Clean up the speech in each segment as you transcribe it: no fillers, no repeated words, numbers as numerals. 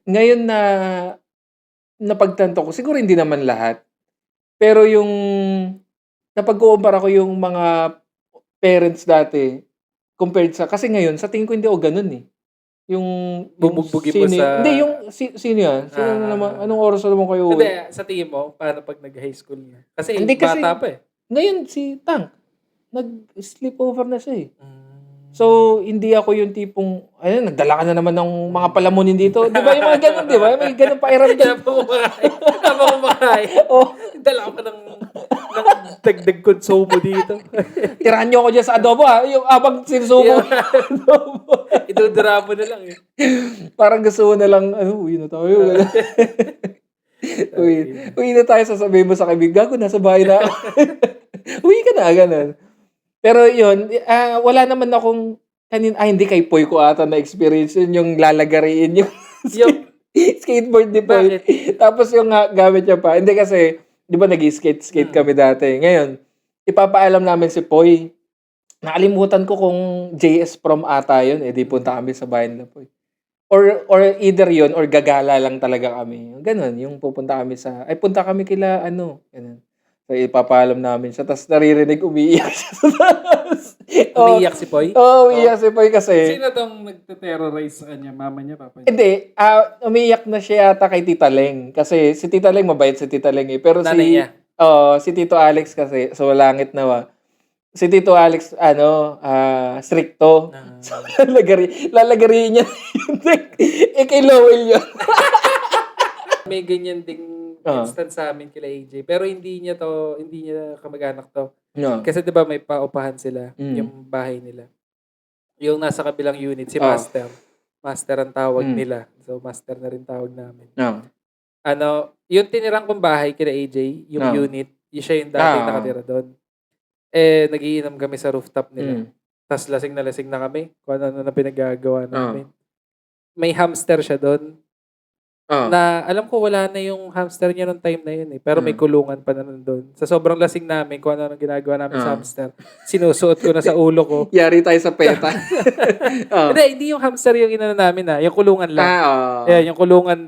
ngayon na napagtanto ko, siguro hindi naman lahat, pero yung napagkukumpara ko yung mga parents dati compared sa kasi ngayon sa tingin ko hindi ako gano'n, eh. Yung Bubugbugin mo sino sa hindi yung sino 'yan? Sino na naman anong oras na naman kayo Hindi, uwi? sa tingin mo paano 'pag nag-high school na? Kasi Hindi bata kasi pa, eh. ngayon si Tang nag-sleepover na siya, eh. Hmm. So, hindi ako yung tipong, "Ayan nagdala ka na naman ng mga palamunin dito." 'Di ba yung mga gano'n, 'di ba? May gano'ng pakiramdam. Habang kumakain, Oh, dala ka ng dagdag konsumo dito. "Tirahan niyo ako diyan sa adobo, yung habang sinusubo Yung mo yung adobo. idudura mo na lang, eh. Parang gusto mo na lang ano, "Uwi na tayo." Oo. Gano'n. "Uwi Tangina. uwi na tayo." Sasabihin mo sa kaibigan, "Gago nasa bahay na ako." "Uwi ka na." Gano'n. Pero yun, wala naman akong hindi kay Poy ko ata na-experience yun, yung lalagariin yung Yung skateboard ni Poy. bakit? Tapos yung gamit niya pa hindi kasi 'di ba nag-i-skate-skate Hmm. kami dati. Ngayon, ipapaalam namin si Poy. Nakalimutan ko kung JS Prom ata yun, eh, 'di punta kami sa bahay nila Poy. Or either yun or gagala lang talaga kami, gano'n. Yung pupunta kami sa punta kami kila ano, gano'n. So, ipapaalam namin siya ta's naririnig umiiyak siya sa taas. Oo, Umiiyak si Poy? oo, Oh, umiiyak si Poy kasi sino 'tong nagte-terrorize sa kanya, mama niya, papa niya? hindi, umiiyak na siya yata kay Tita Leng. Kasi si Tita Leng mabait si Tita Leng, eh, pero Nanay niya? si Tito Alex kasi so langit nawa. Si Tito Alex ano, strikto. So, Ah. lalagariin niya yung kay Lowell yun. May ganyan ding Oo, instance sa'min kila AJ, pero hindi niya kamag-anak 'to. oo, Kasi 'di ba may paupahan sila, hmm, yung bahay nila. Yung nasa kabilang unit si oo, Master. Master ang tawag hmm, nila, so Master na rin tawag namin. oo, Ano, yung tinirhan kong bahay kila AJ, yung oo, unit, siya yung dating oo, nakatira dun. Eh, nag-iinom kami sa rooftop nila, hmm, ta's lasing na kami kung ano-ano na pinagagagawa oo, namin. May hamster siya dun. oo, Na alam ko wala na yung hamster niya nung time na yun, eh, pero may oo, kulungan pa na nandun. Sa sobrang lasing namin kung ano-anong ginagawa namin sa oo. hamster, sinusuot ko na sa ulo ko. Yari tayo sa PETA. Oo. Hindi yung hamster yung inano namin, yung kulungan lang. Oo. Ayan, yung kulungan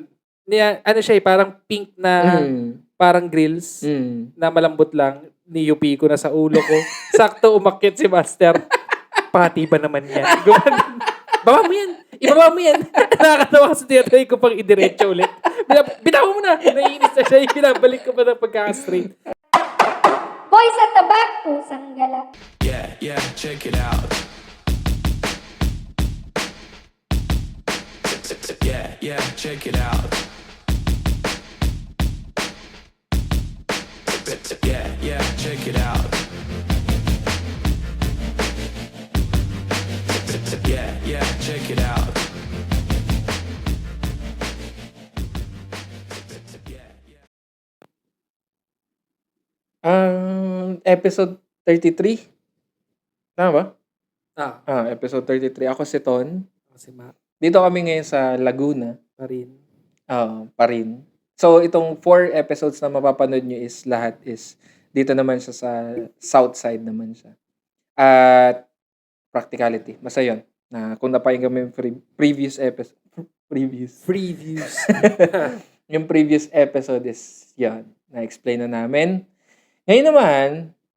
niya ano siya, parang pink na Hmm, parang grills hmm. na malambot lang, niyupi ko na sa ulo ko. Sakto umakyat si master, "Pati ba naman yan?" Gumanon. "Baba mo yan, ibaba mo yan." Nakakatawa kasi tinatry ko pang idiretso ulit. Bitawan mo na, naiinis na siya, binabalik ko pa ng pagkaka-straight. Boy sa tabak, pusang gala. Yeah, check it out. Yeah, check it out. Yeah, check it out. Yeah, check it out. Episode 33, tama ba? Ah, Episode 33. Ako si Ton. kasi Dito kami ngayon sa Laguna, pa rin. pa rin. So, itong 4 episodes na mapapanood niyo lahat is dito naman siya sa south side naman siya. At practicality, basta yun, na kung napakinggan mo yung previous episode previous. Previews. Yung previous episode is yun, na-explain na namin. Ngayon naman,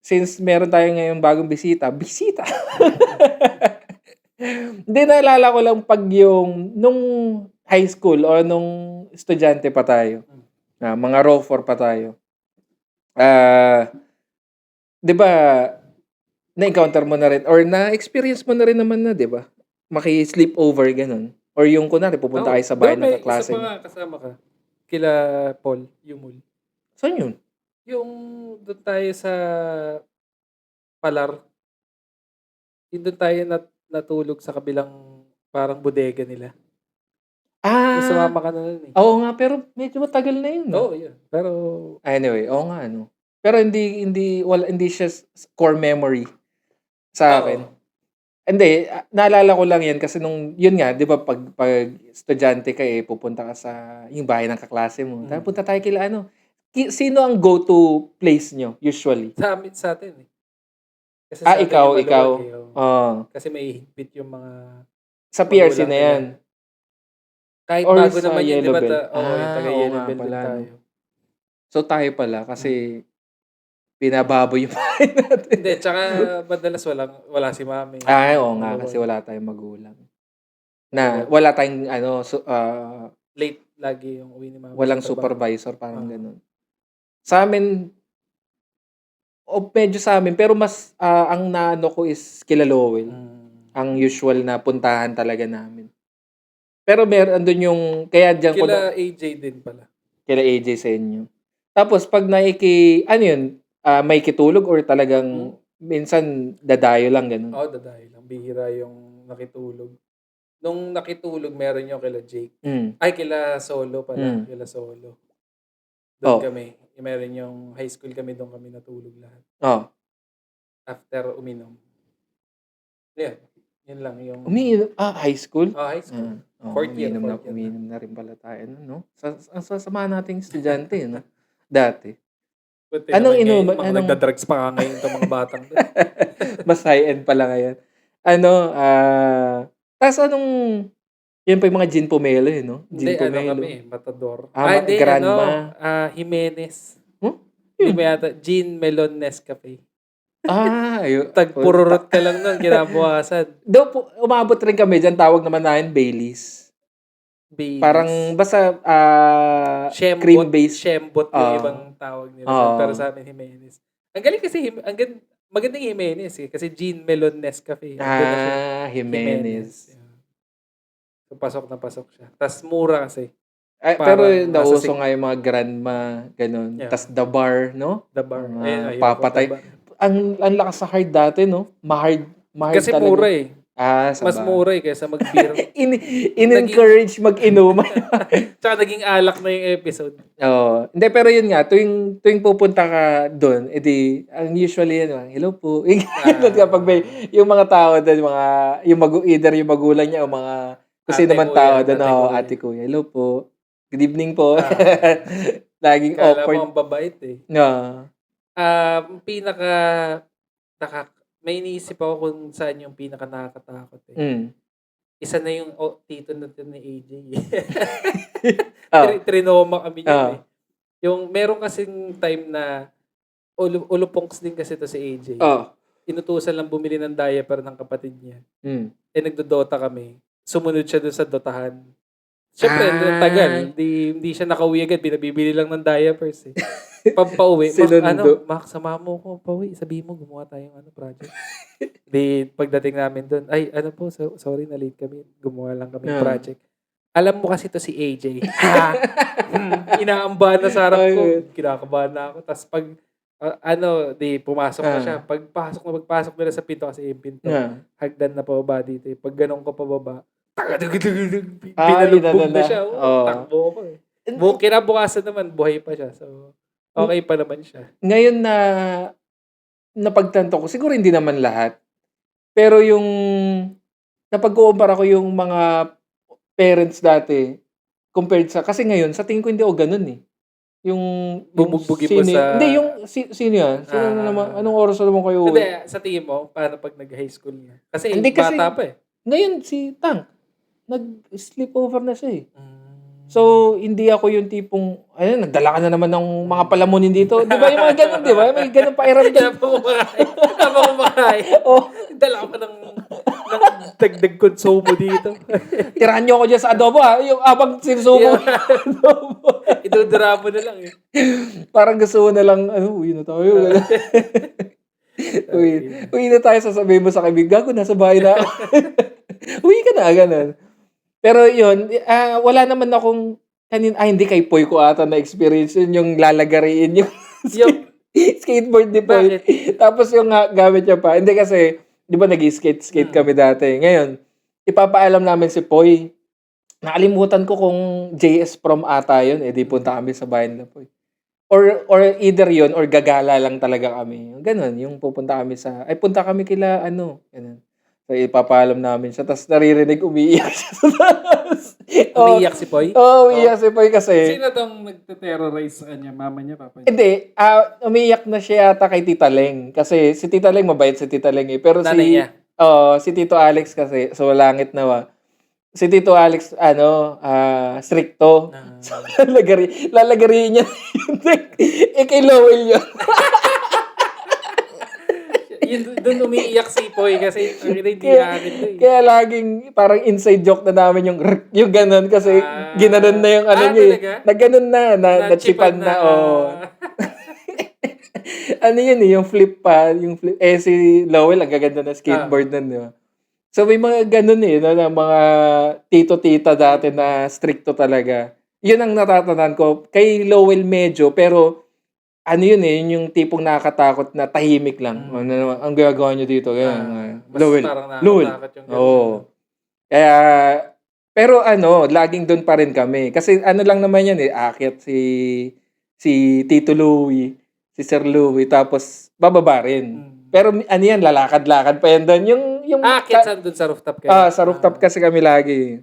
since meron tayo ngayong bagong bisita. Hindi, naalala ko lang pag yung nung high school o nung estudyante pa tayo, mga raw 4 pa tayo. 'Di ba na-encounter mo na rin or na-experience mo na rin naman na 'di ba? Maki-sleepover gano'n or yung kunwari pupunta Oo, kayo sa 'di ba bahay ng may isa kaklase pa niyo. nga kasama ka, kila Paul, Yumul. Saan yun? Yung dun tayo sa Palar, yung dun tayo natulog sa kabilang parang bodega nila. Yung Ah, sumama ka na nun, eh. oo nga pero medyo matagal na yun, Oo, yun. Pero Anyway, oo nga ano. Pero hindi siya core memory sa oo. akin. Hindi, naalala ko lang 'yan kasi nung 'yun nga 'di ba 'pag estudyante ka, pupunta ka sa yung bahay ng kaklase mo, "Tara Mm. punta tayo kila ano." Sino ang go-to place niyo usually? Sa'tin, eh. Kasi sa'tin yung Ikaw. maluwag, eh, oo. Oo, Kasi mahihigpit yung mga sa PRC magulang na nila. 'yan. Kahit Or bago sa naman yun, di Yellow ba? Bell? Oo, yung taga Oo Yellow nga Bell din pala, no? tayo. So tayo pala kasi binababoy yung bahay natin. Hindi, tsaka madalas wala si mami. Oo nga, kasi Dalawa. wala tayong magulang. Talaga. Wala tayong Late lagi yung uwi ni mami walang sa trabaho. supervisor, parang Oo. ganun. Sa amin, medyo sa amin, pero mas ang naano ko is kila Lowell. Ang usual na puntahan talaga namin. Pero andun yung, kaya diyan ko Kila AJ din pala. kila AJ sa inyo. Tapos pag ano yun, may kitulog or talagang minsan dadayo lang ganun. Oo, dadayo lang. Bihira yung nakitulog. Nung nakitulog, meron yung kila Jake. Ay, kila Solo pala. Kila Solo. Doon kami. Meron yung high school kami, doon kami natulog lahat. Oh. After uminom. Yeah. Yun lang yung... High school? high school. Fourth year umiinom na rin pala tayo, no? Ang sasama nating estudyante, no? Dati. Buti Anong naman inuman? ngayon, mga nagdadrugs pa nga ngayon itong mga batang doon. Mas high-end pala ngayon. Tas yun pa yung mga gin pomelo, no? Hindi, Gin pomelo. kami, Matador. Hindi, Grandma. Jimenez. Yun. Hindi ba yata? Gin Melon Nescafe. Ayun. Tagpururot ka lang nun, kinabukasan. Umabot rin kami dyan, tawag naman namin Baileys. Parang basta cream-based. Shembot yung ibang tawag nila. Pero sa amin, Jimenez. Ang galing kasi, magandang Jimenez eh. Kasi Gin Melon Nescafe. Jimenez. So, pasok na pasok siya. Tas mura kasi. Pero nauso nga yung mga Grandma, ganun. Yeah. Tas The Bar, no? The Bar. Papatay. Ang lakas sa hard dati, no? Mahard kasi talaga. Mura eh. Mas sabagay. mura eh kaysa mag-beer. In-encourage mag-inuman. Tsaka naging alak na yung episode. Hindi, pero yun nga, tuwing pupunta ka doon, edi, ang usually yan, hello po. Kapag may, yung mga tao doon, either yung magulang niya o mga, kasi naman tao doon, ate kuya, hello po. Good evening po. Laging Kala awkward. mo ang babait eh. May iniisip ako kung saan yung pinaka nakakatakot eh. Isa na yung tito natin ni AJ. Trinoma kami yun eh. Yung meron kasing time na uluponks din kasi to si AJ. Inutusan lang bumili ng diaper ng kapatid niya. Nagdodota kami. Sumunod siya dun sa dotahan. Siyempre, tagal. Hindi siya nakauwi agad. Binabibili lang ng diapers eh. Pampauwi. Mak, sama mo ko pauwi. Sabihin mo, gumawa tayong project. Pagdating namin doon, sorry na late kami. Gumawa lang kami project. Alam mo kasi to si AJ. Inaambahan na sa harap ko. Kinakabahan na ako. Tapos pumasok na siya. Pagpasok nila sa pinto kasi yung pinto. Hagdan na pababa dito. Pag ganun ko pababa, pinalugbog na siya. Takbo ko eh. Kinabukasan naman, buhay pa siya. So, okay pa naman siya. Ngayon na napagtanto ko, siguro hindi naman lahat. Pero yung napag-uumpara ko yung mga parents dati compared sa, kasi ngayon, sa tingin ko hindi ako ganun eh. Yung bumugbugin mo sa... Hindi, sino yan? Sino naman, anong oras naman kayo? Hindi, sa tingin mo, paano pag nag-high school niya? Kasi bata pa eh. Ngayon, si Tang, nag-sleepover na siya eh. So, hindi ako yung tipong, nagdala ka na naman ng mga palamunin dito. Di ba yung mga ganun, di ba? May ganun pa iramdam. Napakamakay. Dala ka pa ng dagdag konsumo dito. Tirahan nyo ako dyan sa adobo ha. Yung abang sinusubo. Idudura mo na lang eh. Parang gusto mo na lang, uwi na tayo. Uwi na tayo, sasabihin mo sa kaibigan, gago, nasa bahay na. Uwi ka na, ganun. Pero yun, wala naman akong hindi kay Poy ko ata na experience yun, yung lalagariin yung skateboard ni Poy. Tapos yung gamit niya pa. Hindi kasi, di ba nag-skate kami dati. Ngayon, ipapaalam namin si Poy. Nakalimutan ko kung JS Prom ata yun. Di punta kami sa bayan na Poy. Or either yun, or gagala lang talaga kami. Ganon, yung pupunta kami punta kami kila, ganon. So, ipapaalam namin siya. Tapos naririnig, umiiyak siya sa taas. Umiiyak si Poy? Umiiyak si Poy kasi... Sino tong nagte-terrorize sa kanya? Mama niya, papa niya? Hindi. Umiiyak na siya yata kay Tita Leng. Kasi si Tita Leng, mabait si Tita Leng eh. Pero nanay niya? si Tito Alex kasi, so langit nawa. si Tito Alex, stricto. Ah. So, lalagari niya yung kay Lowell yun. Yun, doon umiiyak si Poy kasi ang hindi Kaya, akin to eh. kaya laging parang inside joke na namin yung ganun kasi ginanon na yung niya. talaga? Nagganon na, nachipan na. Oh. Ano yun yung flip pa, yung flip. Si Lowell, ang gaganda na skateboard nun, di ba? So may mga ganun na mga tito-tita dati na stricto talaga. Yun ang natatandaan ko. Kay Lowell medyo, pero yun yun yung tipong nakakatakot na tahimik lang. Ano, ang ginagawa nyo dito. Ganyan. Mas Lowell. parang Lowell. nakakatakot yung ganun. Oo. Kaya, pero laging doon pa rin kami. Kasi lang naman yan aakyat si Tito Louie, si Sir Louie, tapos bababa rin. Pero yan, lalakad-lakad pa yan doon. Yung Aakyat doon sa rooftop kayo? sa rooftop kasi kami lagi.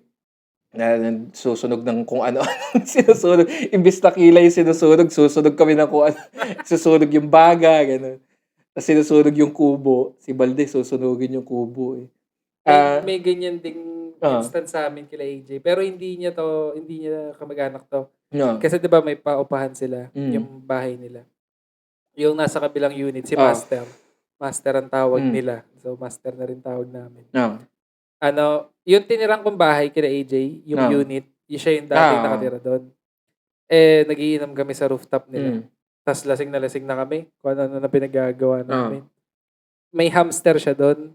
Susunog ng kung ano sinusunog. Imbis na kilay sinusunog, susunog kami ng kung ano. Susunog yung baga, gano'n. Tapos sinusunog yung kubo. Si Balde, susunugin yung kubo eh. May ganyan ding instance sa amin kila AJ. Pero hindi niya kamag-anak to. No. Kasi 'di ba may paupahan sila, yung bahay nila. Yung nasa kabilang unit, si Master. Master ang tawag nila. So, Master na rin tawag namin. No. Yung tinirang kong bahay kila AJ, yung unit, yung siya yung dating nakatira doon. Nagiinom kami sa rooftop nila. Tapos lasing na kami kung ano na pinagagawa namin. May hamster siya doon.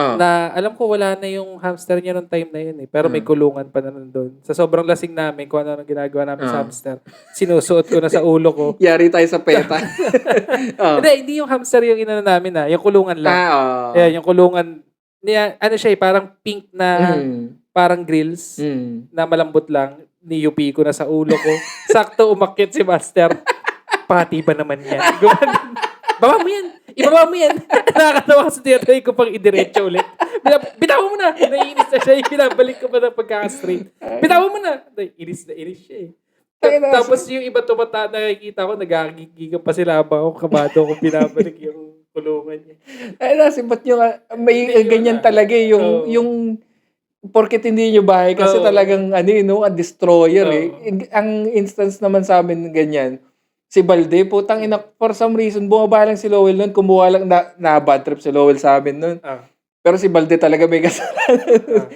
Na alam ko wala na yung hamster niya nung time na yun eh. Pero may kulungan pa na doon. Sa sobrang lasing namin, kung ano ginagawa namin sa hamster, sinusuot ko na sa ulo ko. Yari tayo sa peta. Hindi yung hamster yung inano namin yung kulungan lang. Yung kulungan, ano siya parang pink na, parang grills, na malambot lang. Niyupi ko na sa ulo ko. Sakto umakyat si Master. Pati ba naman yan? Baba mo yan! Ibaba mo yan! Nakakatawa kasi tinatry ko pang idiretso ulit. Bitaw mo na! Naiinis na siya. Pinabalik ko pa na pagka-straight. Bitaw mo na! Inis na inis siya eh. Tapos yung iba nakikita ko, nagagigigan pa sila habang ako kabado kung binabalik yung kulungan niya. Ba't yung may ganyan talaga yung porket hindi nyo bahay kasi talagang a destroyer eh. Ang instance naman sa amin ganyan, si Balde, putang ina, for some reason, bumaba lang si Lowell nun, kumuha lang, na bad trip si Lowell sa amin nun. Pero si Balde talaga may kasalanan.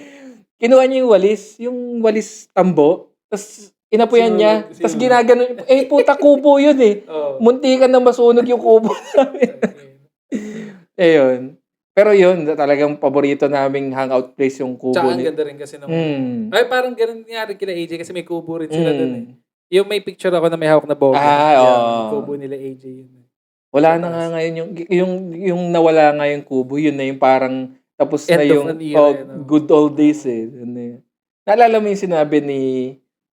Kinuha niya yung walis tambo, tapos inapuyan niya, tapos ginaganon, puta kubo yun eh. Muntikan na masunog yung kubo namin. Ayun. Pero yun, talagang paborito naming hangout place yung kubo. Tsaka ang ganda rin kasi nung... Ay, parang ganun nga rin kila AJ kasi may kubo rin sila dun eh. Yung may picture ako na may hawak na boga. Yung kubo nila AJ yun. Wala na nga ngayon yung nawala nga yung kubo, yun na yung parang tapos End na yung of an era, good old days eh. Naalala mo yung sinabi ni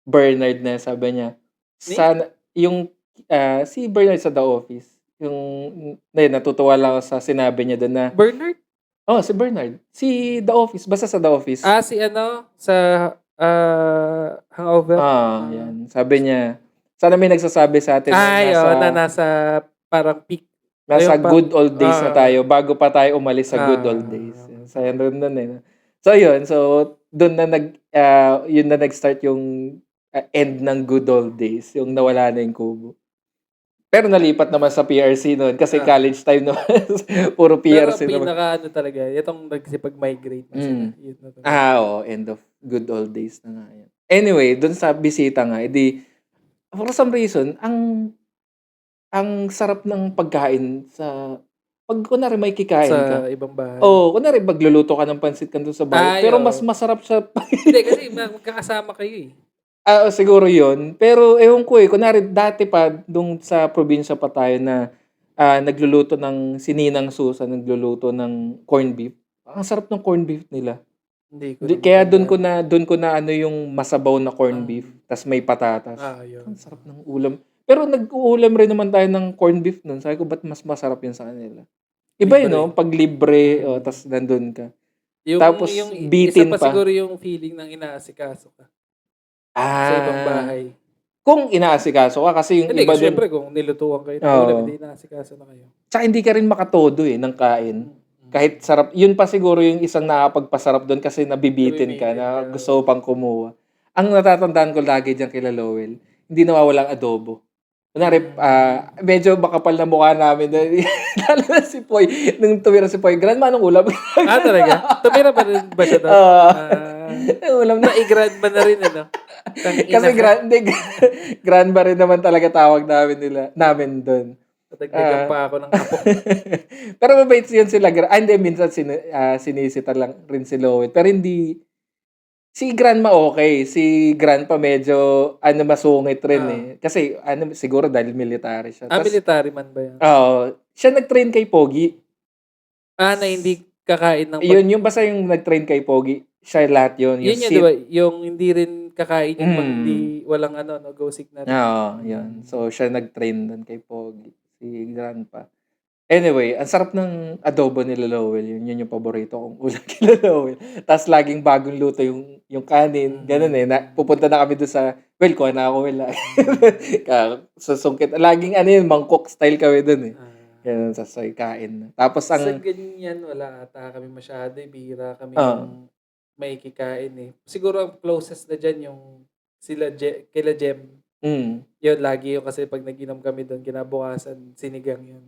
Bernard na sabi niya, sana yung si Bernard sa The Office, yung natutuwa lang ako sa sinabi niya doon na Bernard? si Bernard. Si The Office, basta sa The Office. Si sa Hangover. Yan. Sabi niya, sana may nagsasabi sa atin na nasa parang peak. Nasa good old days na tayo bago pa tayo umalis sa good old days. So, yun nun eh. So, yun. So, doon na yun na nag-start yung end ng good old days. Yung nawala na yung kubo. Pero nalipat naman sa PRC noon kasi college time naman. Puro PRC naman. Pero naman. pinaka talaga, itong nagsipag-migrate na sila. Yun na end of good old days na nga yan. Anyway, doon sa bisita nga, for some reason, ang sarap ng pagkain pag kunwari may kikain ka. Sa ibang bahay. Kunwari magluluto ka ng pansit doon sa bahay. Pero mas masarap siya. Hindi, kasi magkakasama kayo eh. Siguro yun. Pero ewan ko kunwari dati pa, doon sa probinsya pa tayo na nagluluto ng sininang Susan, nagluluto ng corned beef. Ang sarap ng corned beef nila. Kaya doon ko na yung masabaw na corned beef, tas may patatas. Yun. Ang sarap ng ulam. Pero nag-uulam rin naman tayo ng corned beef nun. Sabi ko, ba't mas masarap yun sa kanila? Iba yun, no? Pag libre, tas nandun ka. Tapos, bitin isa pa. Siguro yung feeling ng inaasikaso ka. Sa ibang bahay. Kung inaasikaso ka, kasi yung hindi, iba din. Siyempre, kung nilutuan kayo ng ulam, hindi inaasikaso na kayo. Tsaka hindi ka rin makatodo ng kain. Kahit sarap, yun pa siguro yung isang nakapagpasarap doon kasi nabibitin ka na gusto mo pang kumuha. Ang natatandaan ko lagi diyan kila Lowell, hindi nawawalang adobo. Kunwari, medyo makapal na mukha namin. Lalo na si Poy. Nung tumira si Poy, Grandma, anong ulam? Talaga? Tumira ba rin ba siya doon? Ulam na. Naigrandma na rin, ano? Kasi grandma rin naman talaga tawag namin doon. Patagdagan pa ako ng apo. Pero mabait yun sila. Hindi, minsan sinisita lang rin si Lowell. Pero hindi, si grandma okay. Si grandpa medyo, masungit rin eh. Kasi, siguro dahil military siya. Military man ba yan? Oo. Siya nag-train kay Pogi. Na hindi kakain ng Yun, yung basta yung nag-train kay Pogi. Siya lahat yun. Yun yun, di ba? Yung hindi rin kakain yung pag hindi, walang go signal. Oo, yun. So, siya nag-train doon kay Pogi. Si grandpa. Anyway, ang sarap ng adobo nila Lowell. Yun yung paborito kong ulam kila Lowell. Tapos laging bagong luto yung kanin. Ganun eh. Pupunta na kami doon sa, kuha na ako, susungkit. Laging mangkok style kami doon eh. Ganun, kain. Tapos Sa ganyan, wala ata kami masyado. Bihira kami yung may kikain eh. Siguro ang closest na dyan yung kila Jem. Yun, lagi yun kasi pag nag-inom kami doon, kinabukasan, sinigang yun.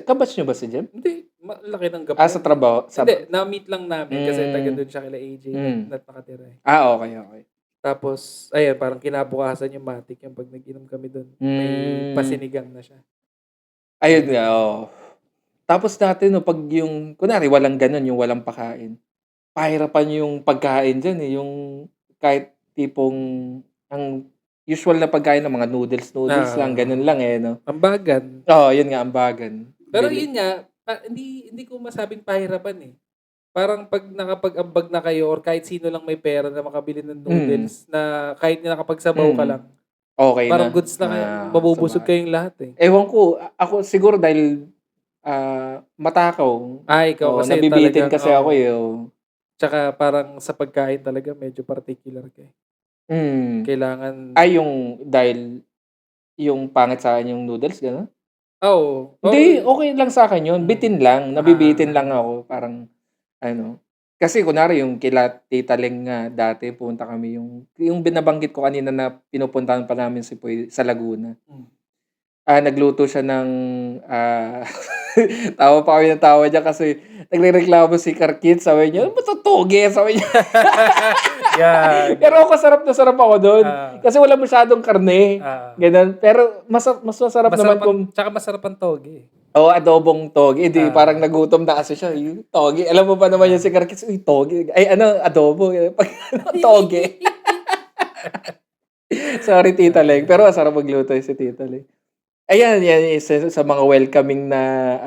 Kabatch nyo ba si Jem? Hindi, malaki ng gap. Sa trabaho? Hindi, na-meet lang namin kasi taga doon siya kila AJ na nakatira eh. Okay. Tapos, ayun, parang kinabukasan yung matik yung pag nag-inom kami doon. May pasinigang na siya. Ayun nga, Tapos dati, pag yung, kunwari, walang ganun, yung walang pakain. Pahirapan yung pagkain dyan eh. Yung kahit tipong, ang usual na pagkain ng mga noodles lang, ganun lang eh, no? Ambagan. Yun nga, ambagan. Pero yun nga, hindi ko masabing pahirapan eh. Parang pag nakapag-ambag na kayo or kahit sino lang may pera na makabili ng noodles na kahit nakapagsabaw ka lang, okay parang na. goods na kayo, mabubusog kayong lahat eh. Ewan ko, ako siguro dahil matakaw. Ikaw kasi nabibitin talagang, kasi ako eh. Tsaka parang sa pagkain talaga medyo particular ka eh. Kailangan... yung dahil yung pangit sa akin yung noodles, gano'n? Oo. Hindi, okay lang sa akin yun. Bitin lang. Nabibitin lang ako. Parang, kasi kunwari yung kila Tita Leng nga, dati punta kami yung binabanggit ko kanina na pinupuntahan pa namin si Poy sa Laguna. Nagluto siya ng, tawa pa kami ng tawa niya kasi nagrereklamo si Karkit. Sabi niya, ano ba ito, toge? Sabi niya. Yeah. Pero ako sarap na sarap ako doon. Kasi wala masyadong karne. Ganun. Pero mas masarap naman kung... Tsaka masarap ang toge. Adobong toge. Hindi, parang nagutom na kasi siya. Yung toge. Alam mo pa naman yung si Karkit, toge. Adobo. Toge. Sorry, Tita Leng. Pero masarap magluto si Tita Leng. Ayan, yan isa sa mga welcoming na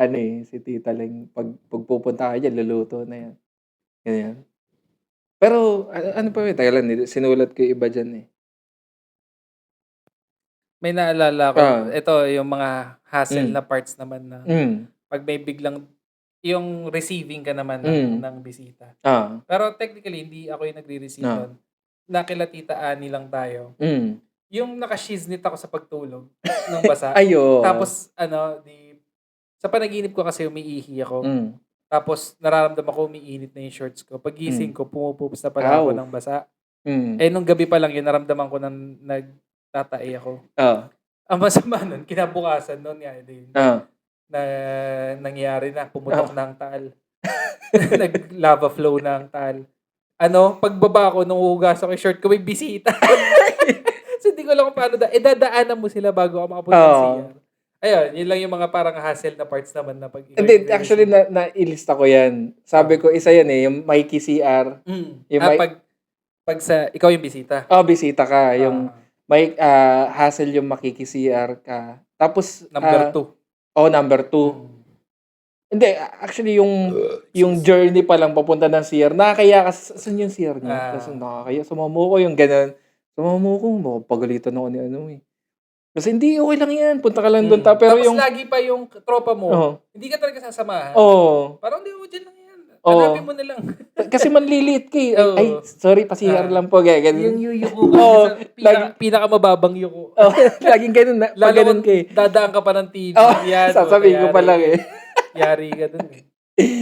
si Tita Leng. Pag pupunta ka dyan, luluto na yan. Ganyan. Pero, ano pa tayo lang, sinulat ko yung iba dyan eh. May naalala ko. Ito, yung mga hassle na parts naman na pag may biglang, yung receiving ka naman ng bisita. Pero technically, hindi ako yung nagre-receive nun. Nakila Tita Ani lang tayo. Yung nakashiznit ako sa pagtulog ng basa. Tapos, sa panaginip ko kasi umiihi ako. Tapos, nararamdaman ko umiinit na yung shorts ko. Pagising ko, pumupups na pala ako ng basa. Nung gabi pa lang yun, naramdaman ko nang nagtatai ako. Ang masama nun, kinabukasan nun nga, na nangyari na, pumutok na ang taal. Nag-lava flow na ang taal. Pagbaba ko, nung hugas ako yung short ko, may bisita. So, hindi ko alam kung paano dadaanan mo sila bago ako makapunta sa CR. Ayun, yun lang yung mga parang hassle na parts naman na pag... Hindi, actually, nailista ko yan. Sabi ko, isa yan eh, yung Mikey CR. Pag ikaw yung bisita. Bisita ka. Yung may hassle yung makiki-CR ka. Tapos... Number 2. Number 2. Hindi, actually, yung journey pa lang papunta ng CR, nakakaya ka, saan yung CR niya? Tapos nakakaya, sumumo ko yung ganun. Sumumo ko, pagalitan ako ni eh. Kasi hindi, okay lang yan. Punta ka lang doon. Pero tapos lagi pa yung tropa mo, hindi ka talaga sasamahan. Parang hindi mo dyan lang yan. Hanapin mo na lang. Kasi manliliit ka eh. Ay, sorry, pa-CR lang po. Yung yuko ka. Pinakamababang yuko. Laging ganun na. Lalo ganun ka eh. Dadaan ka pa ng TV. Sasabihin ko pa lang eh. Yari ka dun eh.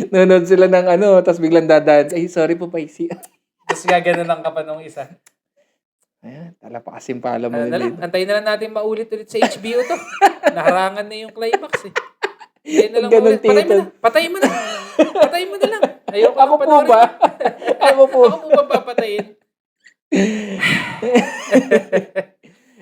Nanonood sila ng ano, tapos biglang dadaan, "Ay, sorry po, paisi." Tapos gaganunan ka pa nung isa. Ayan, talapasin pala mo Ano na nila lang, ito. antayin na lang natin maulit-ulit sa HBO to. Naharangan na yung climax eh. Antayin na Pag lang ganun, maulit. Patay mo tito. na. Patay mo na. Patay mo na lang. Ayoko Ako nang po panoorin. ba? Ako po. Ako po ba papatayin?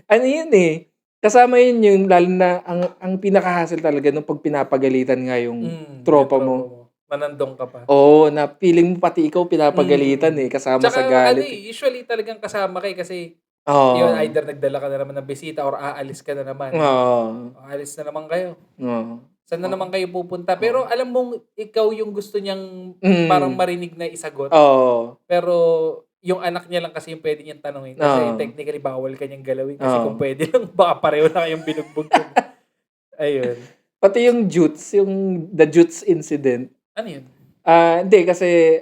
Ano yun eh, kasama yun yung lalo na ang pinaka-hassle talaga nung 'pag pinapagalitan nga yung Yung tropa tropa mo. mo. Manandong ka pa. Oo, na feeling mo pati ikaw pinapagalitan eh, kasama sa Tsaka galit eh. usually talagang kasama kayo kasi yun, Oo. either nagdala ka na naman ng bisita or aalis ka na naman. Oo. Aalis na naman kayo. Oo. Saan na naman kayo pupunta? Pero alam mong ikaw yung gusto niyang parang Mm. marinig na isagot. Oo. Pero yung anak niya lang kasi yung pwede niyang tanungin. Kasi Oo. technically bawal ka niyang galawin. Kasi Oo. kung pwede lang, baka pareho na kayong binugbog yun. Ayun. Pati yung Jutes, yung the Jutes incident. Ano yun? Hindi kasi,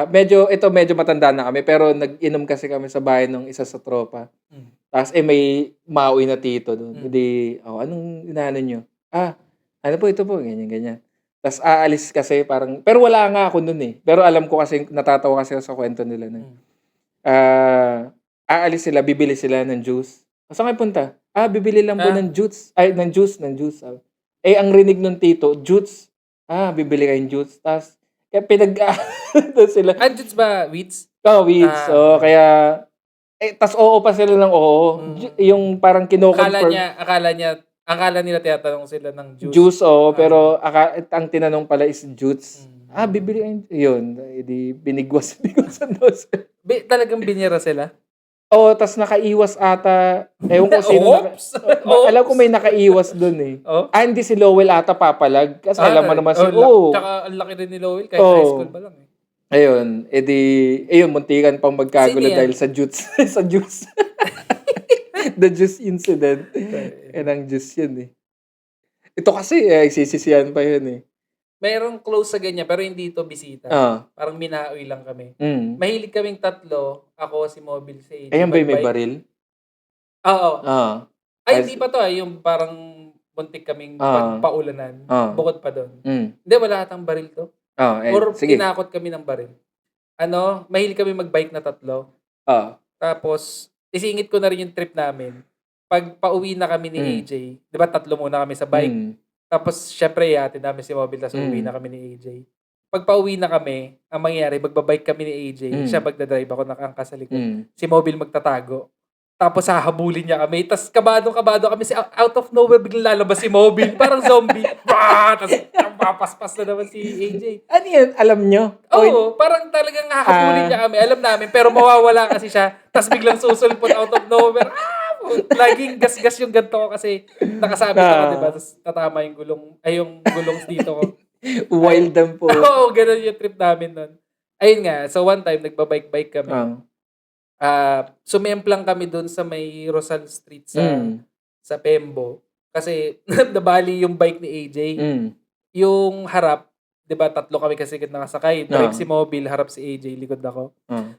medyo matanda na kami pero nag-inom kasi kami sa bahay nung isa sa tropa. Hmm. Ta's, may Maui na tito dun. Mm. Eh, di, "Anong inaano niyo?" Ano po, ito po," ganyan, ganyan. Ta's aalis kasi parang pero wala nga ako nun eh. Pero alam ko kasi natatawa kasi ako sa kuwento nila na, Hmm. aalis sila, bibili sila ng juice. "Saan kayo punta?" Bibili lang po ng juice." Ng juice, sabi. Eh, ang rinig nung tito, "Juice." Bibili kayong juice. Ta's kaya doon sila. Andiyan ba, Wits? Weeds. Okay. Kaya ta's oo pa sila ng oo. Yung parang kino-confirm. Akala nila tinatanong sila ng juice. Juice, oo, pero ang tinanong pala is juice. Mm. Bibili kayong yun, eh, di binigwasan daw sila. Talagang binira sila? Oo, ta's nakaiwas ata, ewan ko sino Oops! alam ko may nakaiwas dun eh. Oh? Hindi si Lowell ata papalag kasi alam mo naman Tsaka ang laki rin ni Lowell kahit high school pa lang eh. Ayun, muntikan pang magkagulo Sino yan? dahil sa juice. Sa juice. The juice incident. Ang juice yun eh. Ito kasi, sisisihan pa yun eh. Mayroong close sa ganyan pero hindi ito bisita. Parang minaoy lang kami. Mahilig kaming tatlo, ako, si Mobile, si AJ. Ayan ba yung may baril? Oo. Ay, Hindi pa to yung parang muntik kaming paulanan. Bukod pa doon. Hindi, wala atang baril to. Or sige. tinakot kami ng baril. Mahilig kami magbike na tatlo. Tapos, isingit ko na rin yung trip namin. Pag pauwi na kami ni AJ, di ba tatlo muna kami sa bike? Tapos, syempre, ihatid namin si Mobile, tapos uwi na kami ni AJ. Pag pauwi na kami, ang mangyayari, magbabike kami ni AJ, siya magdadrive, ako nakangka sa likod. Si Mobile magtatago. Tapos, hahabulin niya kami. Tapos, kabado kami. Out of nowhere, biglang lalabas si Mobile. Parang zombie. Tapos, papaspas na naman si AJ. Ano yun? Alam nyo? Oo, parang talagang hahabulin niya kami. Alam namin, pero mawawala kasi siya. Tapos, biglang susulpot out of nowhere. Laging gas-gas yung ganito ko kasi nakasabit ako, diba? Tapos tatama yung gulong dito ko. Wild them po. Oo, ganun yung trip namin nun. Ayun nga, so one time, nagbabike-bike kami. Sumemplang kami dun sa may Rosal Street sa Pembo. Kasi nabali yung bike ni AJ. Yung harap, diba, tatlo kami kasi nakasakay. Drive si Mobile, harap si AJ, likod ako.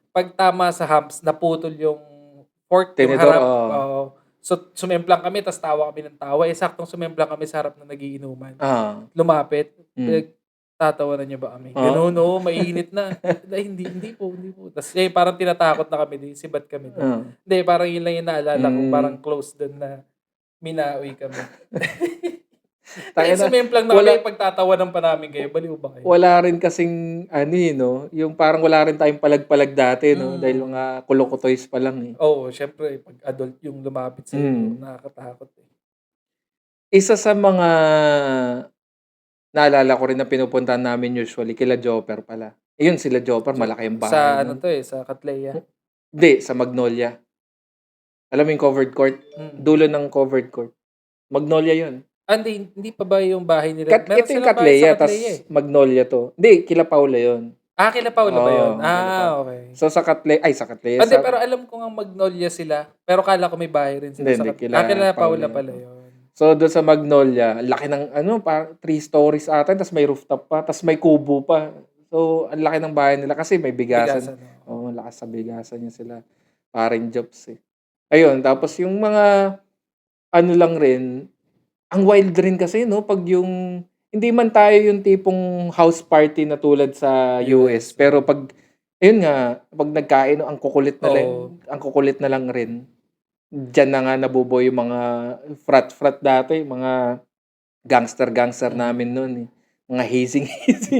Pag tama sa humps, naputol yung fork, yung harap. So, sumemplang kami, tas tawa kami ng tawa. Saktong sumemplang kami sa harap na nagiinuman. Lumapit. Tatawanan niya ba kami? Ganun, mainit na. Hindi po. Tas, parang tinatakot na kami, sibat kami. Hindi, parang yun lang yung naalala ko. Parang close dun na minaoy kami. Sumemplang na kami, pagtatawanan pa namin kayo. Baliw ba kayo? Wala rin kasing, yung parang wala rin tayong palag-palag dati, no? Dahil mga kulokotoys pa lang eh. Oo, syempre, pag adult yung lumapit sa'yo, nakakatakot eh. Isa sa mga naalala ko rin na pinupuntahan namin usually, kila Jopper pala. Yun, sila Jopper, malaki yung bahay. Sa Catleya? Hindi, sa Magnolia. Alam mo yung covered court? Dulo ng covered court. Magnolia yun. Hindi pa ba yung bahay nila? Ito yung Catleya, tas Magnolia to. Hindi, kila Paula yun. Kila Paula ba yun? Okay. So sa Catleya. Hindi, pero alam ko nga Magnolia sila. Pero kala ko may bahay rin sila sa Catleya. Kila Paula pala yun. So doon sa Magnolia, laki ng 3 stories ata, tas may rooftop pa, tas may kubo pa. So ang laki ng bahay nila kasi may bigasan. Lakas sa bigasan niya sila. Paring jobs eh. Ayun, tapos yung mga lang rin, ang wild rin kasi, no? Pag yung hindi man tayo yung tipong house party na tulad sa US, pero pag ayun nga, pag nagkain ang kukulit na lang, Oo. ang kukulit na lang rin. Diyan na nga nabubuo yung mga frat dati, mga gangster namin noon eh. Mga hazing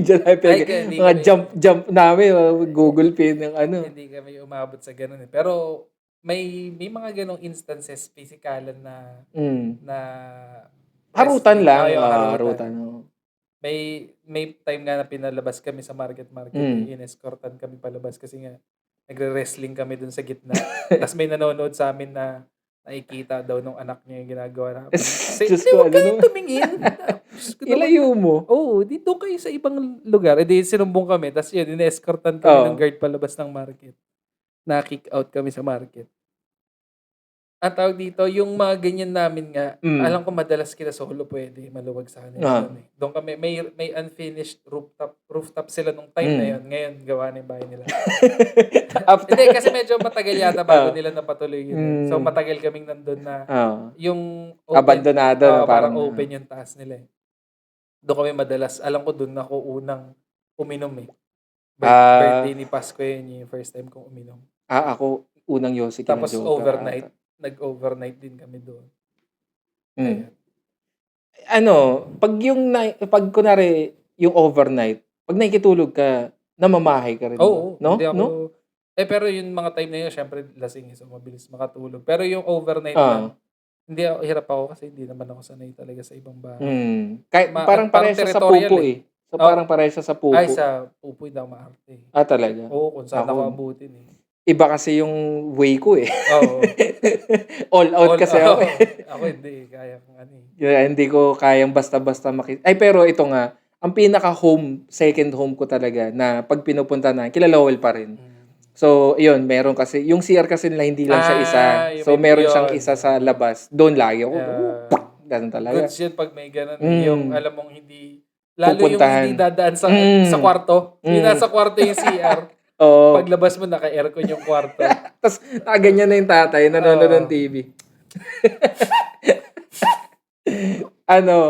diyan namin Ay, kaya hindi mga kami- jump namin, Google Pin ng ano. Hindi kami umabot sa ganun eh. Pero may mga ganong instances, physikalan na Mm. na Harutan wrestling. lang, Oo, yung harutan. Oo. May time nga na pinalabas kami sa market, inescortan kami palabas kasi nga nagre-wrestling kami dun sa gitna. Tapos may nanonood sa amin na nakikita daw nung anak niya yung ginagawa namin. Diyos Di, ko, huwag ano kayong naman? tumingin. Diyos ko naman. Ilayo mo. Oo, di doon kayo sa ibang lugar. E di sinumbong kami. Tapos yun, inescortan kami Oo. ng guard palabas ng market. Na-kick out kami sa market. Ang tawag dito, yung mga ganyan namin nga, alam ko madalas kila solo pwede, maluwag sa kanila. Doon eh. Doon kami, may unfinished rooftop sila nung time na yun. Ngayon, gawa na yung bahay nila. After, Hindi, kasi medyo matagal yata bago nila napatuloy yun. So, matagal kaming nandun na yung abandonado na parang parang open yung taas nila eh. Doon kami madalas, alam ko doon ako unang uminom eh. Birthday ni Pasko yun, yung first time kong uminom. ako unang Yossi kina Tapos Joker overnight, ata. nag-overnight din kami doon. Mm. Ano, pag kunwari yung overnight, pag nakikitulog ka, namamahay ka rin. Oo, no? hindi ako, No? pero yung mga time na yun, syempre lasing so mabilis makatulog. Pero yung overnight Ah. lang, hindi ako, hirap ako kasi hindi naman ako sanay talaga sa ibang bahay. Kahit parang parang pareho siya sa territorial pupo eh. So, parang pareho siya sa pupo. Ay, sa pupo hindi ako maarte. Talaga? Oo, kung saan Ako, ako abutin eh. Iba kasi yung way ko eh. Oo. All out kasi ako eh. Ako hindi, kaya kong ano eh. Hindi ko kayang basta-basta Ay, pero ito nga, ang second home ko talaga na pag pinupunta na, kila Lowell pa rin. So, yun, meron kasi, yung CR kasi nila hindi lang siya isa. yung So, may meron siyang yun. isa sa labas. Doon lagi ako. Ganun talaga. Goods yun pag may ganun. Yung alam mong hindi, lalo Pupuntahan. yung hindi dadaan sa kwarto. Yung nasa kwarto yung CR. Oo. Paglabas mo, naka-aircon yung kwarto. Tapos, nakaganyan na yung tatay, nanonood ng TV.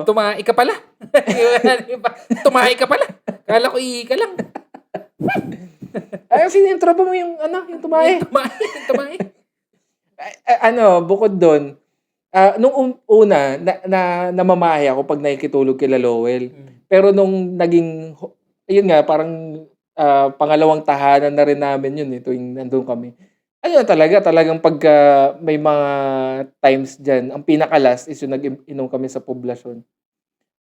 Tumahi ka pala. Tumahi ka pala. Kala ko ihi ka lang. Ay, sinintro mo yung yung tumae. Tumahi. Bukod doon, nung una, namamahay ako pag nakikitulog kila Lowell. Pero nung naging, ayun nga, parang pangalawang tahanan na rin namin yun, tuwing nandun kami. Ayun talagang pagka may mga times dyan, ang pinaka-last is yung nag-inom kami sa poblasyon.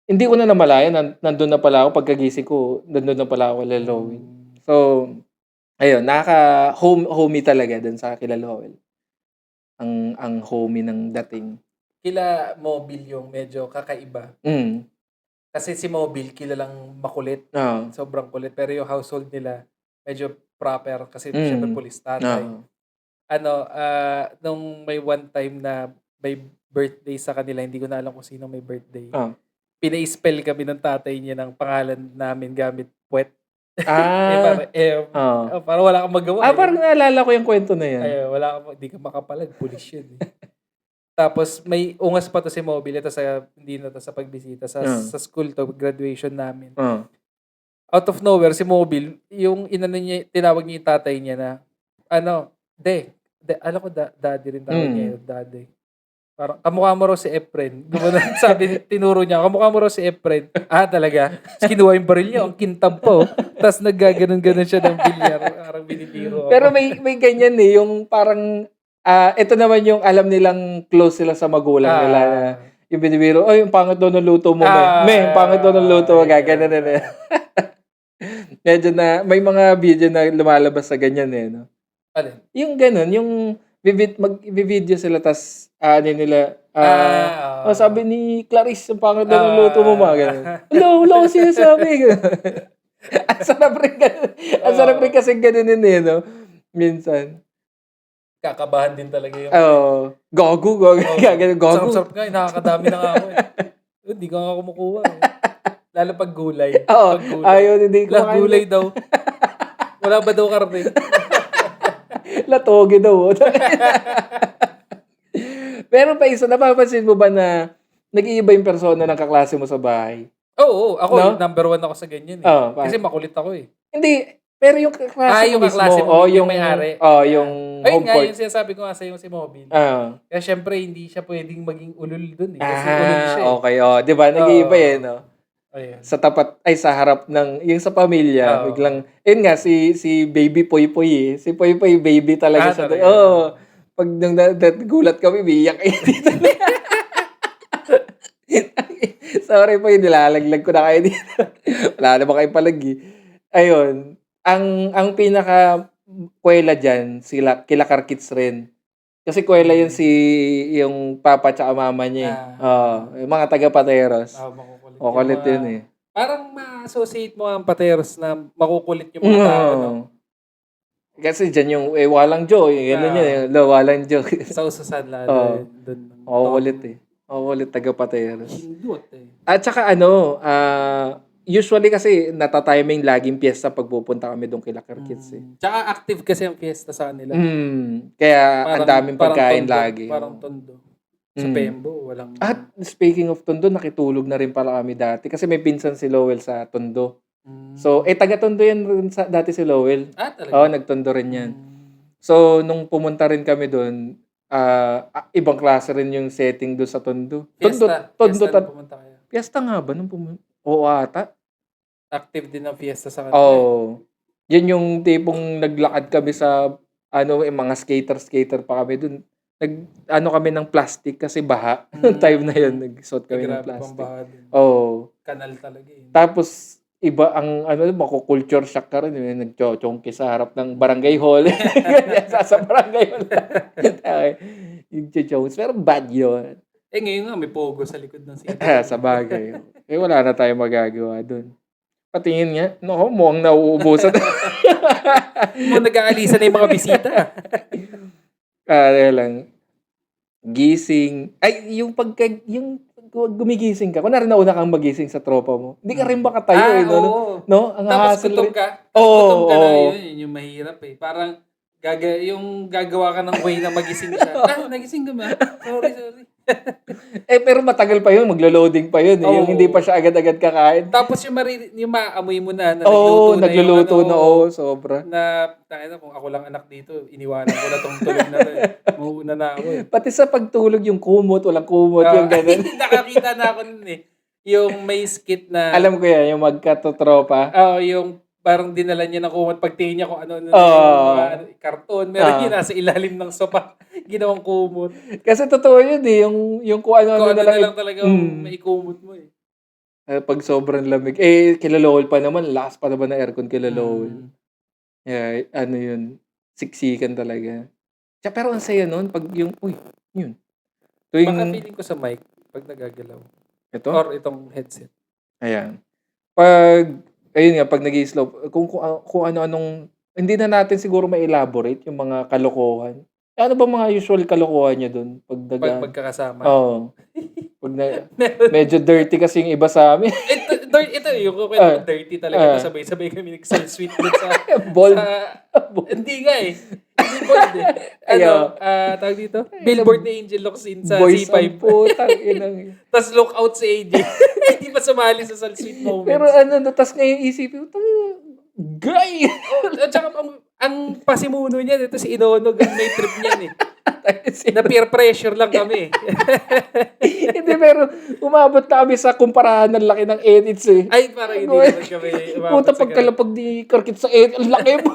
Hindi ko na namalayan, nandun na pala ako, pagkagising ko, nandun na pala ako kila Lowell. So, ayun, homey talaga dun sa kila Lowell. Ang homey ng dating. Kila Mobile yung medyo kakaiba. Kasi si Mobile, kilalang makulit. Sobrang kulit. Pero yung household nila, medyo proper. Kasi syempre police tatay. Nung may one time na may birthday sa kanila, hindi ko na alam kung sino may birthday. Pina-spell kami ng tatay niya ng pangalan namin gamit puwet. Parang wala kang magawa. Parang naalala ko yung kwento na yan. Hindi ka makapalag. Pulis yun eh. Tapos may ungas pa to si Mobile. Ito hindi na to sa pagbisita. Sa school to, graduation namin. Out of nowhere, si Mobile, yung tinawag niya yung tatay niya na, alam ko daddy rin tawag niya yung daddy. Parang, kamukha mo raw si Efren. Sabi, tinuro niya, kamukha mo raw si Efren. Talaga? Tapos kinuha yung baril niya, ang kintab po. Tapos naggaganon-ganon siya ng bilyar. Parang binibiro ako. Pero may ganyan yung parang, ito naman yung alam nilang close sila sa magulang nila na yung binibiro, yung pangit daw ng luto mo, yung pangit daw ng luto mo, gaganon na. Medyo na, may mga video na lumalabas sa ganyan no? Alin? Yung ganon, yung mag-video sila, tas sabi ni Clarice, yung pangit daw ng luto mo, mga ganon. Wala ko sinasabi. Ang sarap rin kasi ganunin no? Minsan. Kakabahan din talaga yung... Gago. Sarap nga, nakakadami na nga ako Hindi ka nga kumukuha Lalo pag gulay. Ayun, hindi ko makain. Gulay daw. Wala ba daw karne? Latoge daw. Pero pa isa, napapansin mo ba na nag-iiba yung persona ng kaklase mo sa bahay? Oo, ako No? number 1 ako sa ganyan eh. Oo, Kasi makulit ako eh. Hindi, pero yung kaklase Yung mo mismo, kaklase mo, yung may-ari. yung Ayun home nga, court. yung sinasabi ko nga sa'yo si Mobile. Kaya syempre, hindi siya pwedeng maging ulul dun eh. Kasi ulul siya eh. Okay. Di ba? Nag-iiba no? Ayun. Sa harap ng, yung sa pamilya, Oo. biglang, yun nga, si baby Poy Poy eh. Si Poy Poy, baby talaga siya. Talaga. Pag nung gulat kami, biyak kayo dito. Sorry po, nilalaglag ko na kayo dito. Wala naman kayong palagi. Ayun, ang pinaka kwela dyan, kila Karkits rin. Kasi kwela yun yung papa tsaka mama niya eh. Yung mga taga-Pateros. Makukulit. Kulit yun eh. Parang ma-associate mo ang Pateros na makukulit yung mga tao, no? Kasi dyan yung walang Joe. Gano'n yun eh. Walang Joe. Sa usasan lalo. Kulit eh. Kulit taga-Pateros. Hindut eh. At saka usually kasi natatiming laging piyesta pag pupunta kami doon kila Karkits eh. Tsaka active kasi ang fiesta sa kanila. Kaya ang daming pagkain tondo, lagi. Parang tondo. Sa Pembo, walang... At speaking of Tondo, nakitulog na rin pala kami dati. Kasi may pinsan si Lowell sa Tondo. So, taga-Tondo yan rin dati si Lowell. Talaga? Oo, nagtondo rin yan. So, nung pumunta rin kami doon, ibang klase rin yung setting doon sa Tondo. Fiesta pumunta kayo. Fiesta nga ba nung pumunta? Oo ata. Active din ang fiesta sa kanila. Oo. Yun yung tipong naglakad kami sa mga skater pa kami doon. Kami ng plastic kasi baha. Time na yun, nagsuot kami ng plastic. Oo. Kanal talaga eh. Tapos, iba ang, makukulture shock ka rin. Nagchochongki sa harap ng barangay hall. sa barangay hall. Yung chichongs. Pero bad yun. Ngayon nga, may pogo sa likod ng city. Sa bagay. Wala na tayong magagawa doon. Patingin nga, mukhang nauubusan. Mukhang nag-aalisa na yung mga bisita. Lang. Gising. Ay, yung gumigising ka. Kunwari nauna kang magising sa tropa mo. Hindi ka rin makatayo Oo. no? Ang Tapos hassle gutom rin. ka. Oo. Gutom ka na, yun yung mahirap eh. Parang, yung gagawa ka ng way na magising siya. Nagising ka ba? Sorry. Pero matagal pa yun. Maglo-loading pa yun. Yung hindi pa siya agad-agad kakain. Tapos yung maamoy mo na nagluluto na. Sobra. Na kung ako lang anak dito, iniwanan ko na tong tulog na to. Mauuna na ako eh. Pati sa pagtulog, yung kumot, walang kumot, yung ganun. Nakakita na ako nun eh. Yung may skit na... Alam ko yan, yung magkatotropa. yung parang dinala niya ng kumot. Pagtingin niya kung ano yung mga karton. Meron yun nasa ilalim ng sopa. Ginawang kumot. Kasi totoo yun eh. Yung kung ano na lang talaga may kumot mo eh. Pag sobrang lamig. Kila Lowell pa naman. Lakas pa naman na aircon kila Lowell. Yeah, yun. Siksikan talaga. Pero ang saya nun. Pag yung, yun. Baka feeling ko sa mic pag nagagalaw. Ito? Or itong headset. Ayan. Pag nag-i-slow, kung ano-anong, hindi na natin siguro ma-elaborate yung mga kalokohan. Ano ba mga usual kalokohan niya doon? Pag magkakasama? Oo. Pag medyo dirty kasi yung iba sa amin. ito yung kwento dirty talaga. Sabay-sabay kami nag-sweet doon sa... Bold. Hindi nga eh. Hindi bold eh. Tawag dito? Billboard na Angel Locsin sa Boys C5. Tapos look out sa AJ. Hindi pa sumali sa sweet moments. Pero tapos ngayon isipin ko, gay! At saka ang pasimuno niya, ito si Inonog, ang may trip niyan eh. Na peer pressure lang kami. Hindi, pero umabot na kami sa kumparahan ng laki ng edits eh. Ay, parang hindi naman kami umabot Puta, pagkalapag di Karkits sa edit, ang laki mo.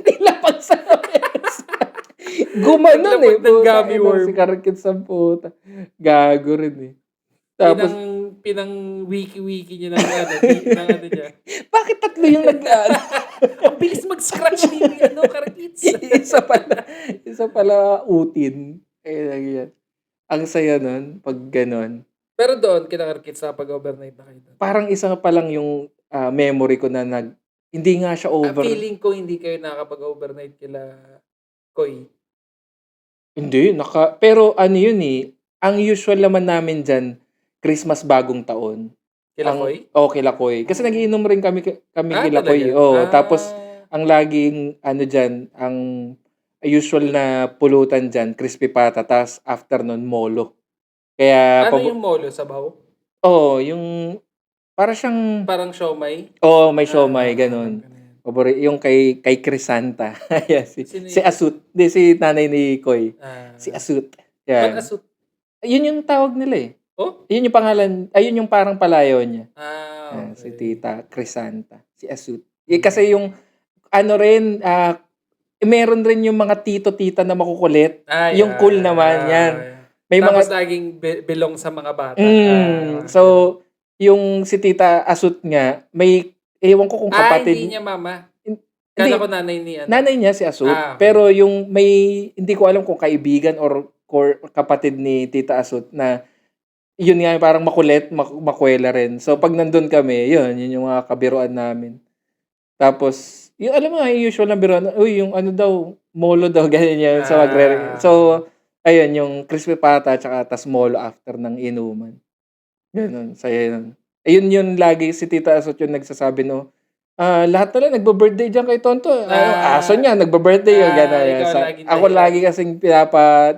Nilapag sa gumanon eh. Ng gummy worm. Si Karkits sa puta. Gago rin eh. Tapos, pinang-wiki niya ng ano niya. Bakit tatlo yung Ang bilis mag-scratch ni Karkits. isa pala utin. Yan. Ang saya nun, pag ganon. Pero doon, kina Karkits sa pag-overnight na kayo doon. Parang isa pa lang yung memory ko na hindi nga siya over. Feeling ko hindi kayo nakapag-overnight kila Koy. Hindi, pero ano yun eh, ang usual naman namin dyan, Christmas bagong taon. Kila Koy? Kila Koy. Kasi nagiinom rin kami kila talaga? Koy. Tapos ang laging dyan, ang usual na pulutan dyan, crispy patatas, after nun, molo. Kaya yung molo? Sabaw? yung para siyang Parang siomay. may siomay ganun. Yung kay Crisanta. Ayan, Sino si yun? Asut. Hindi, si nanay ni Koy. Si Asut. Ba't Yan. asut? Yun yung tawag nila eh. Oh? Yun yung pangalan, yun yung parang palayaw niya. Okay. Si Tita Crisanta. Si Asut. Kasi yung, ano rin, meron rin yung mga tito-tita na makukulit. Yung cool naman, yan. May Tapos mga, laging belong sa mga bata. so, yung si Tita Asut nga, may, ewan ko kung kapatid. Hindi niya mama. Hindi. Kala ko nanay ni ano. Nanay niya si Asut, Okay. pero yung may, hindi ko alam kung kaibigan or kapatid ni Tita Asut na yun nga parang makulit, makwela rin. So pag nandun kami, yun yung mga kabiruan namin. Tapos, yung alam mo, yung usual na biruan, uy, yung ano daw, molo daw, ganyan yan. So, so, ayun, yung crispy pata, tsaka tas molo after ng inuman. Ganun, saya yun. Ayun yun lagi, si Tita Asot yung nagsasabi, no, lahat na lang, nagba-birthday dyan kay Tonto. Aso niya, nagba-birthday yun, gano'n. Ako lagi kasing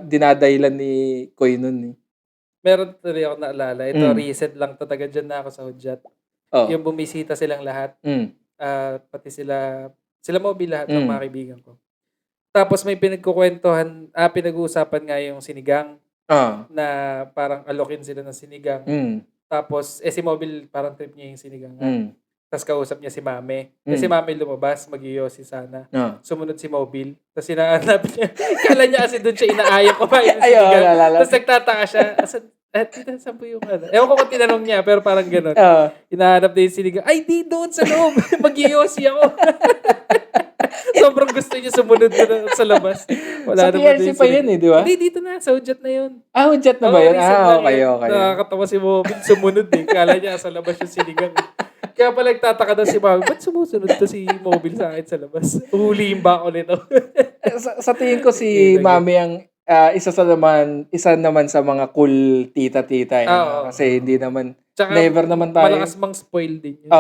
dinadailan ni Koy nun. Meron tuloy ako naalala. Ito, recent lang to, taga dyan na ako sa Hudyat. Yung bumisita silang lahat. Pati sila Moby lahat ng mga kaibigan ko. Tapos may pinagkukwentuhan, pinag-uusapan nga yung sinigang na parang alokin sila ng sinigang. Tapos, si Moby parang trip niya yung sinigang. Tapos kausap niya si Mame. Si Mame lumabas, mag-iyosi sana. Sumunod si Mobile. Tapos hinahanap niya. Kala niya kasi doon siya inaayok kumain ng sinigang. Tapos nagtataka siya. Tita, saan po yung ano? Ewan ko kung tinanong niya, pero parang gano'n. Hinahanap na yung sinigang. Ay, di doon sa loob. Mag-iyosi ako. Sobrang gusto niya sumunod na sa labas. Wala sa PRC pa yun di ba? Hindi, dito na. Sa Hudyat na yun. Hudyat na ba yun? Okay. Nakakatawa si Mobile sumunod eh. Kala niya sa labas yung sinigang. Kaya pala nagtataka daw si Mami, ba't sumusunod to si Mobile sa akin sa labas? Uhulihin ba ako nito? sa tingin ko si Mami ang isa naman sa mga cool tita-tita. Kasi hindi naman, tsaka, never naman tayo. Malakas mang spoil din yun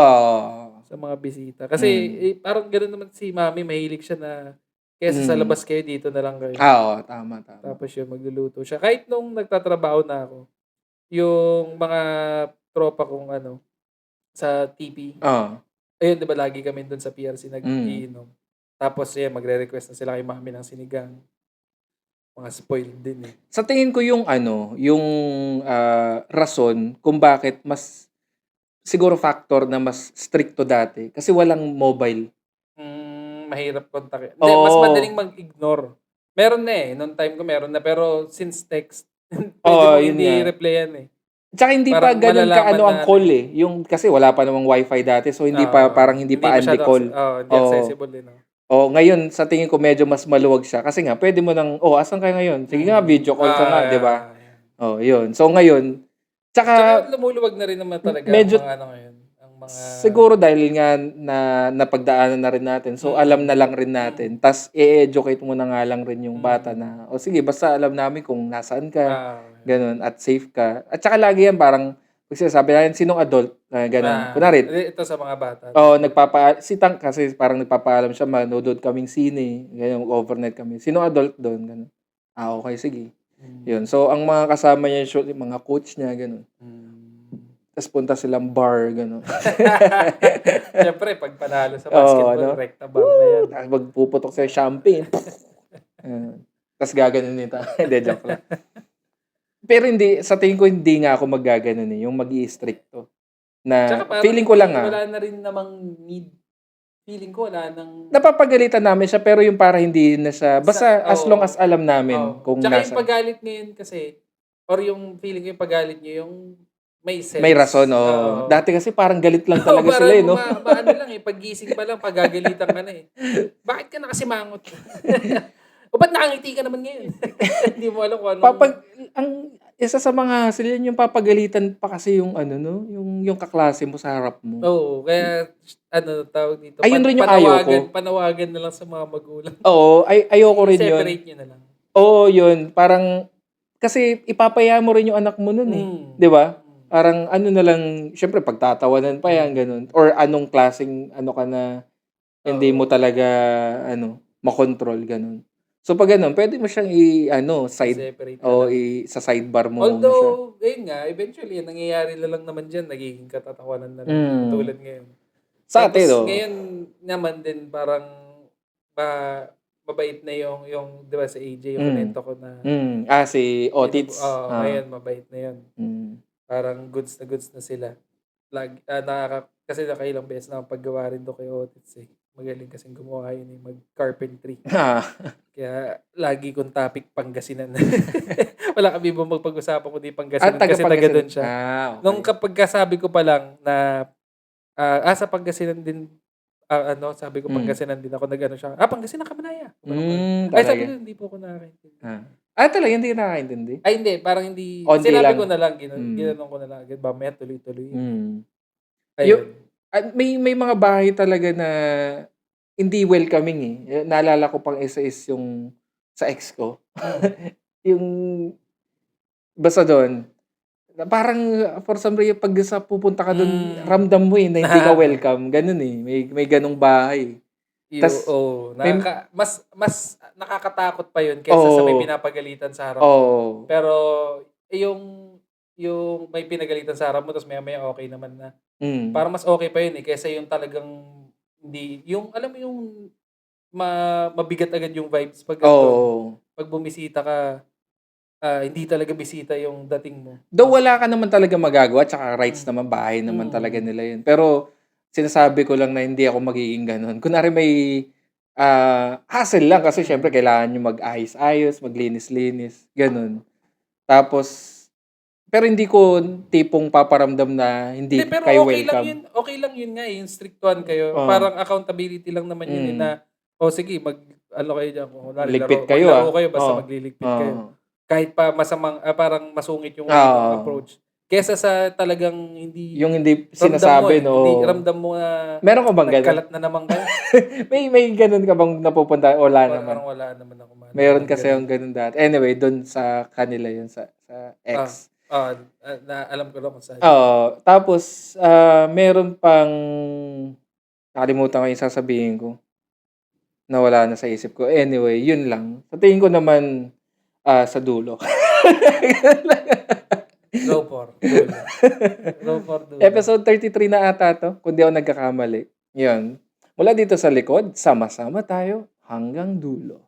sa mga bisita. Kasi parang gano'n naman si Mami, mahilig siya na kesa sa labas kayo, dito na lang kayo. Tama. Tapos yun, magluluto siya. Kahit nung nagtatrabaho na ako, yung mga tropa kong sa TP. Ayun, di ba lagi kami doon sa PRC nag-iinom. Tapos magre-request na sila kay Mami ng sinigang. Mga spoiled din eh. Sa tingin ko yung rason kung bakit mas siguro factor na mas stricto dati kasi walang mobile. Mahirap kontakin. Hindi, mas madaling mag-ignore. Meron na eh. Noong time ko meron na. Pero since text, pwede mo hindi replyan eh. Tsaka hindi parang pa ganun ang call eh. Yung, kasi wala pa namang wifi dati so hindi pa parang hindi pa Andy call. Hindi accessible din. Ngayon sa tingin ko medyo mas maluwag siya kasi nga pwede mo nang asan kayo ngayon? Sige nga video call ka nga, 'di ba? Yun. So ngayon, tsaka lumuluwag na rin naman talaga medyo, ang mga ngayon. Ang mga siguro dahil nga na napagdaanan na rin natin. So alam na lang rin natin. Tas i-educate mo na nga lang rin yung bata na sige basta alam namin kung nasaan ka. Ganun, at safe ka. At saka lagi yan parang, pag sinasabi natin, sinong adult, ganun. Kunwari, ito sa mga bata. si Tang kasi parang nagpapaalam siya, manood kaming sine, ganyan, overnight kami. Sinong adult doon, ganun. Okay, sige. Yun. So, ang mga kasama niya, yung mga coach niya, ganun. Tapos punta silang bar, ganun. Siyempre, pag panalo sa basketball, rekta bar na yan. Tapos magpuputok sa champagne. Tapos gaganon nito. Hindi, joke lang. Pero hindi, sa tingin ko hindi nga ako maggaganon yung mag-i-stricto. Na feeling ko lang wala na rin namang need. Feeling ko wala nang napapagalitan namin siya pero yung para hindi na siya basta as long as alam namin kung tsaka nasa. Yung pagalit ngayon kasi or yung feeling ko yung pagalit niyo yung may sense. May rason Dati kasi parang galit lang talaga sila no. Ano lang paggising pa lang pagagalitan ka na Bakit ka nakasimangot? O ba't nakangiti ka naman ngayon? Hindi mo alam kung ano. Ang isa sa mga sila yung papagalitan pa kasi yung yung kaklase mo sa harap mo. Kaya tawag dito. Ayun rin yung ayoko. Panawagan na lang sa mga magulang. Ayoko rin yun. Separate nyo na lang. Yun. Parang, kasi ipapaya mo rin yung anak mo nun Di ba? Parang na lang, syempre pagtatawanan pa yan, ganun. Or anong klaseng ka na hindi mo talaga, makontrol, ganun. So pag ganun, pwede mo siyang Separate na o lang. sa sidebar mo muna siya. Although, ayun nga, eventually, ang nangyayari na lang naman dyan, nagiging katatawanan na lang. Mm. Katulad ngayon. Sa Tapos, atin, oh. ngayon naman din, parang, mabait na yung di ba, sa AJ, yung kunento ko na, Si Otits. ngayon, mabait na yun. Mm. Parang goods na sila. Kasi nakailang beses na ang paggawa rin doon kay Otits eh. Magaling kasing gumawa yun eh, mag-carpentry. Kaya lagi kong topic Pangasinan. Wala kami ba magpag-usapan kundi Pangasinan kasi taga doon siya. Okay. Nung kapag sabi ko pa lang na sa Pangasinan din sabi ko Pangasinan din ako nag-ano siya. Pangasinan ka manaya. Ay sabi ko hindi po ako nakakaintindi. Talaga hindi ka nakakaintindi? Ay hindi, parang hindi. Onti Sinabi lang. ko na lang, ginanong ko na lang. Mamaya tuloy-tuloy. Ayun. May mga bahay talaga na hindi welcoming eh. Naalala ko pang isa is yung sa ex ko. Yung basta doon, parang for some reason pag pupunta ka doon, ramdam mo eh na hindi ka welcome. Ganun eh. May ganung bahay. Mas nakakatakot pa yun kaysa sa may pinapagalitan sa harap mo. Pero yung may pinagalitan sa harap mo tapos maya okay naman na. Parang mas okay pa yun eh kaysa yung talagang hindi, yung alam mo yung mabigat agad yung vibes pag pag bumisita ka, hindi talaga bisita yung dating mo. Though wala ka naman talaga magagawa, tsaka rights naman, bahay naman talaga nila yun. Pero sinasabi ko lang na hindi ako magiging ganun. Kunwari may hassle lang kasi syempre kailangan nyo mag-ayos-ayos, maglinis-linis, ganun. Tapos, pero hindi ko tipong paparamdam na hindi pero kayo okay welcome. lang yun. Okay lang yun nga yung strictuan kayo. Parang accountability lang naman yun na sige, kayo dyan. Ligpit maglaro kayo, kayo basta magliligpit kayo. Kahit pa masamang, parang masungit yung approach. Kesa sa talagang hindi... Yung hindi sinasabi, Hindi ramdam mo na... Meron ka bang ganun? Nagkalat na naman kayo. may ganun ka bang napupunta? Wala naman. Parang wala naman ako. Meron kasi yung ganun dati. Anyway, doon sa kanila yun, sa ex. Alam ko lang kung saan. Tapos, meron pang... Nakalimutan ko yung sasabihin ko. Nawala na sa isip ko. Anyway, yun lang. Sa tingin ko naman, sa dulo. Go for dulo. Episode 33 na ata to, kung di ako nagkakamali. Yun. Mula dito sa likod, sama-sama tayo hanggang dulo.